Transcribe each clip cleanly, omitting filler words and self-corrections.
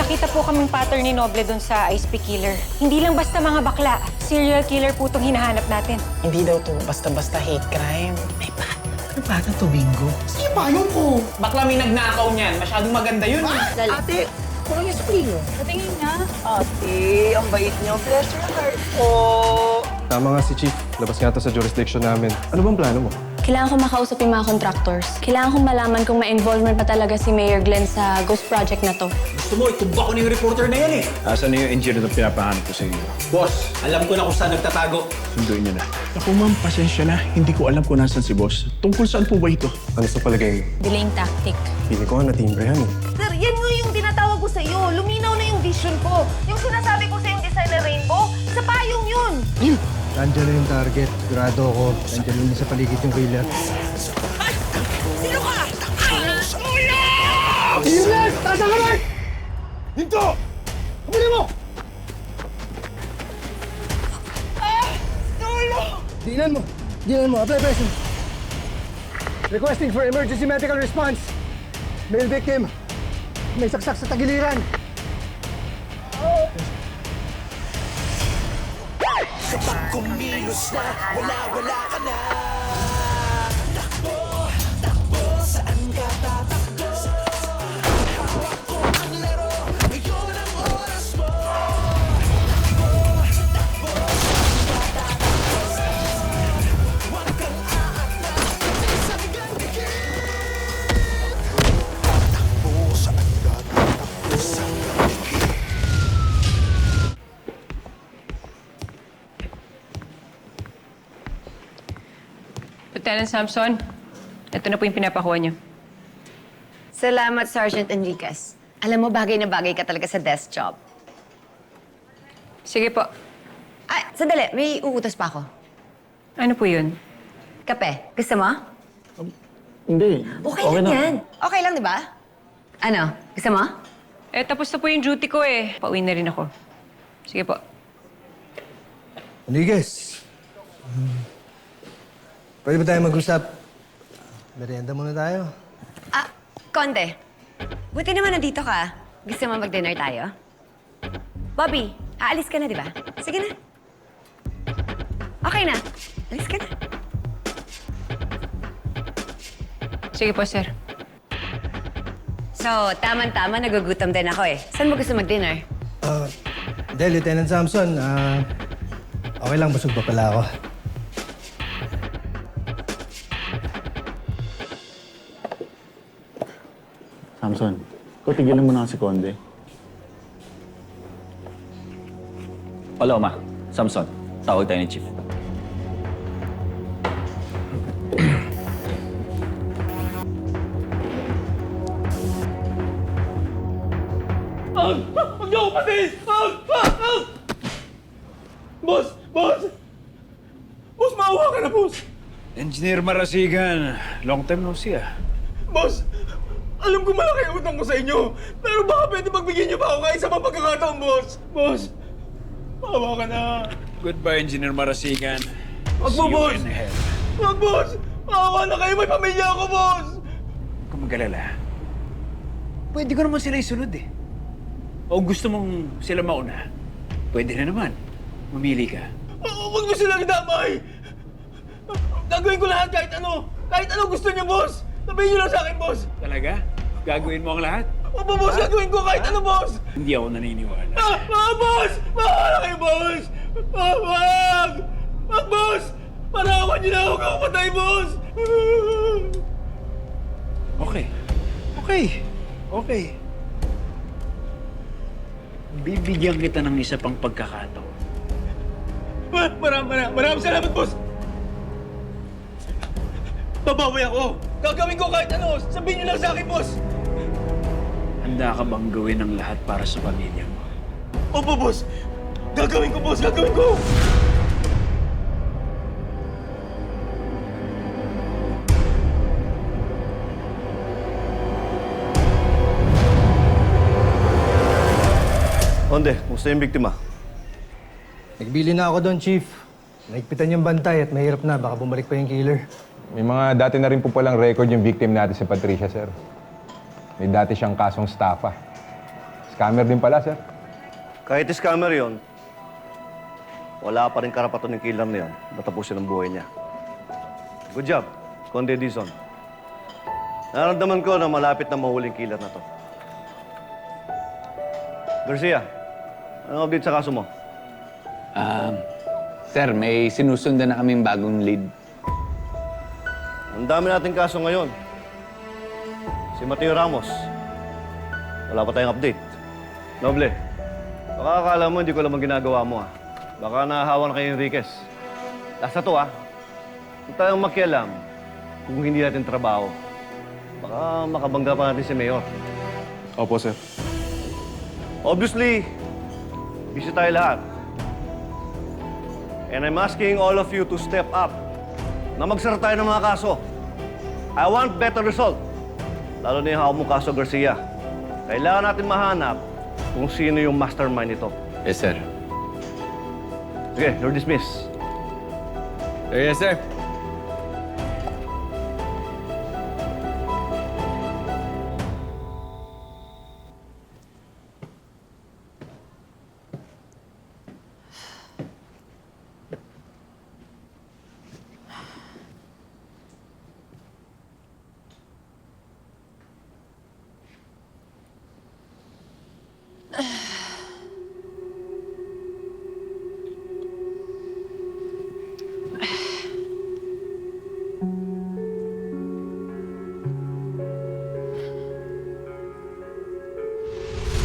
nakita po kaming pattern ni Noble doon sa ISP killer. Hindi lang basta mga bakla. Serial killer po itong hinahanap natin. Hindi daw to basta-basta hate crime. May ano bata to, Bingo? Sige, payong ko. Bakla may nagnakaw niyan. Masyadong maganda yun. Ate, kung ano yung sabihin mo? Patingin nga. Ate, ang bait niyo. Bless your heart po. Tama nga si Chief. Labas nga to sa jurisdiction namin. Ano bang plano mo? Kailangan ko makausap yung mga contractors. Kailangan kong malaman kung may involvement pa talaga si Mayor Glenn sa ghost project na to. Gusto mo, itumba ko na yung reporter na yan eh. Asan na yung engineer na pinapahanap ko sa inyo? Boss, alam ko na kung saan nagtatago. Sunduin niyo na. Ako ma'am, pasensya na. Hindi ko alam kung nasan si boss. Tungkol saan po ba ito? Ano sa palagay mo? Delaying tactic. Hindi ko nga natimbre yan eh. Sir, yan nga yung tinatawag ko sa iyo. Luminaw na yung vision ko. Yung sinasabi ko sa yung designer rainbow, sa payong yun. Nandiyan na yung target. Sigurado ako. Nandiyan na sa paligid yung killer. Sino ka? Killer! Taas ang kamay! Hinto! Huli mo! Dinan mo! Dinan mo! Apply pressure! Requesting for emergency medical response. Male victim. May saksak sa tagiliran. Kumilos na, wala ka na. Lieutenant Samson, ito na po yung pinapakuha niyo. Salamat, Sergeant Enriquez. Alam mo, bagay na bagay ka talaga sa desk job. Sige po. Ay, sandali. May uutos pa ako. Ano po yun? Kape. Gusto mo? Hindi. Okay lang yan. Okay lang, di ba? Ano? Gusto mo? Eh, tapos na po yung duty ko eh. Pauwi na rin ako. Sige po. Enriquez. Pwede ba tayo mag-usap? Merienda muna tayo. Ah, Konde. Buti naman nandito ka. Gusto mo mag-dinner tayo? Bobby, aalis ka na, di ba? Sige na. Okay na. Alis ka na. Sige po, sir. So, tama-tama, nagugutom din ako eh. Saan mo gusto mag-dinner? Hindi, Lieutenant Samson. Okay lang, busog pa pala ako. Samson, tigilan mo na si Conde. Paloma, Samson, tawag tayo ni Chief. Huwag niyo ako patis! Boss! Boss! Boss, maawa ka na, boss! Engineer Marasigan, long time no see ah. Boss! Alam ko malaki ang utang ko sa inyo, pero baka pwede magbigyan niyo pa ako kahit sa mga pagkakataon, boss! Boss! Maawa ka na! Goodbye, Engineer Marasigan. Wag mo, See you boss! in hell. Wag, boss! Maawa na kayo! May pamilya ako, boss! Huwag kang mag-alala. Pwede ko naman sila isunod eh. O gusto mong sila mauna? Pwede na naman. Mamili ka. Wag mo silang damay! Gagawin ko lahat kahit ano! Kahit ano gusto niyo, boss! Sabihin niyo lang sa akin, boss! Talaga? Gagawin mo ang lahat? Opo, boss! Gagawin ko kahit ano, boss! Hindi ako naniniwala. Boss! Maawa kayo, boss! Wag! Wag, boss! Parawan niyo na ako kapatay, boss! Okay. Okay. Okay. Bibigyan kita ng isa pang pagkakataon. Maraming salamat, boss! Babawi ako! Gagawin ko kahit ano! Sabihin niyo lang sa akin, boss! Handa ka bang gawin ang lahat para sa pamilya mo? Opo, boss! Gagawin ko, boss! Gagawin ko! Onde, kumusta yung biktima? Nagbili na ako doon, Chief. Naigpitan yung bantay at mahirap na. Baka bumalik pa yung killer. May mga dati na rin po palang record yung victim natin si Patricia, sir. May dati siyang kasong estafa. Scammer din pala, sir. Kahit scammer yon, wala pa rin karapatan ng killer na yon na tapusin ang buhay niya. Good job, Conde Dizon. Nararamdaman ko na malapit na mahuling killer na to. Garcia, anong update sa kaso mo? Sir, may sinusundan na kaming bagong lead. Ang dami nating kaso ngayon. Si Mateo Ramos. Wala pa tayong update. Noble, baka akala mo hindi ko lang ang ginagawa mo, ah. Baka nahahawa na kay Enriquez. Last na to, ah. Huwag tayong makialam kung hindi natin trabaho. Baka makabangga pa natin si Mayor. Opo, sir. Obviously, busy tayo lahat. And I'm asking all of you to step up na magsara tayo ng mga kaso. I want better result. Lalo na yung hawak mong kaso, Garcia. Kailangan natin mahanap kung sino yung mastermind nito. Yes, sir. Sige, you're dismissed. Yes, sir.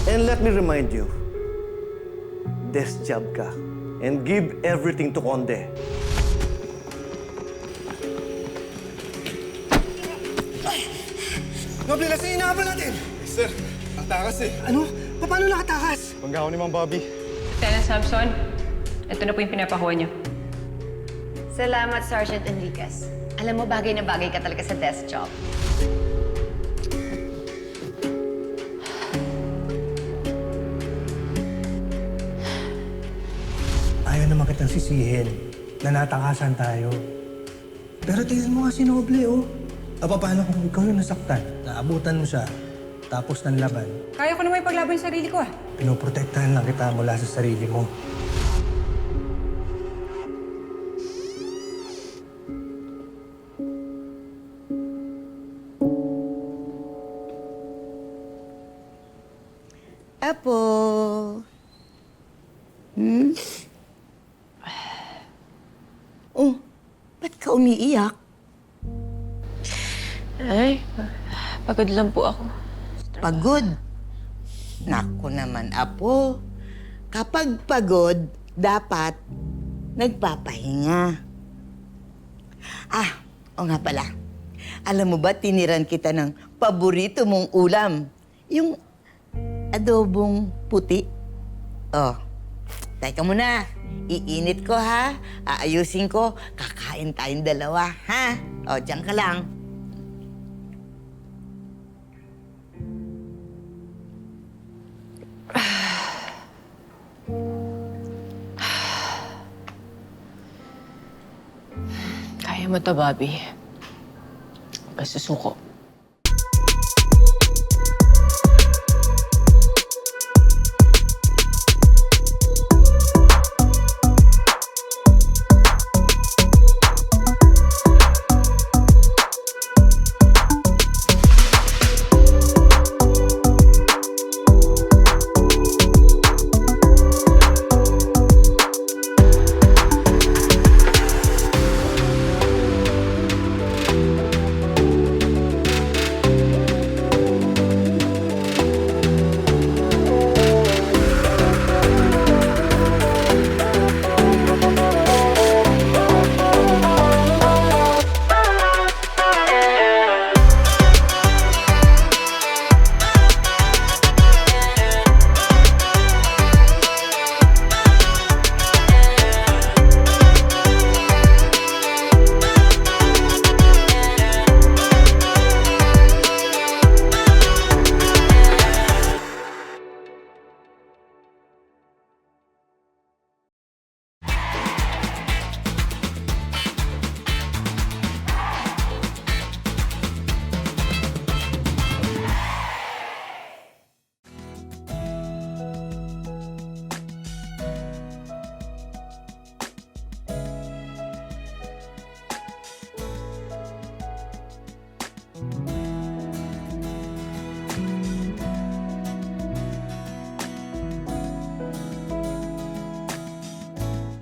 And let me remind you, desk job ka. And give everything to Conde. Noble, nasa inaabal natin! Sir, ang takas eh. Ano? Paano nakatakas? Panggawa ni Mang Bobby. Lieutenant Samson, ito na po yung pinapakuha niyo. Salamat, Sergeant Enriquez. Alam mo, bagay na bagay ka talaga sa desk job. Ayaw naman kitang sisihin na natakasan tayo. Pero tingnan mo nga si Noble, oh. Paano kung ikaw yung nasaktan? Naabutan mo siya, tapos ng laban. Kaya ko naman ipaglaban yung sarili ko, ah. Pinoprotektahan lang kita mula sa sarili mo. Apo. Oh, ba't ka umiiyak? Ay, pagod lang po ako. Pagod? Naku naman, Apo. Kapag pagod, dapat nagpapahinga. O nga pala. Alam mo ba, tiniran kita ng paborito mong ulam. Yung adobong puti. Oh, teka muna. Iinit ko, ha? Aayusin ko. Kakain tayong dalawa, ha? O, diyan ka lang. Kaya mo to, Bobby. Basta suko.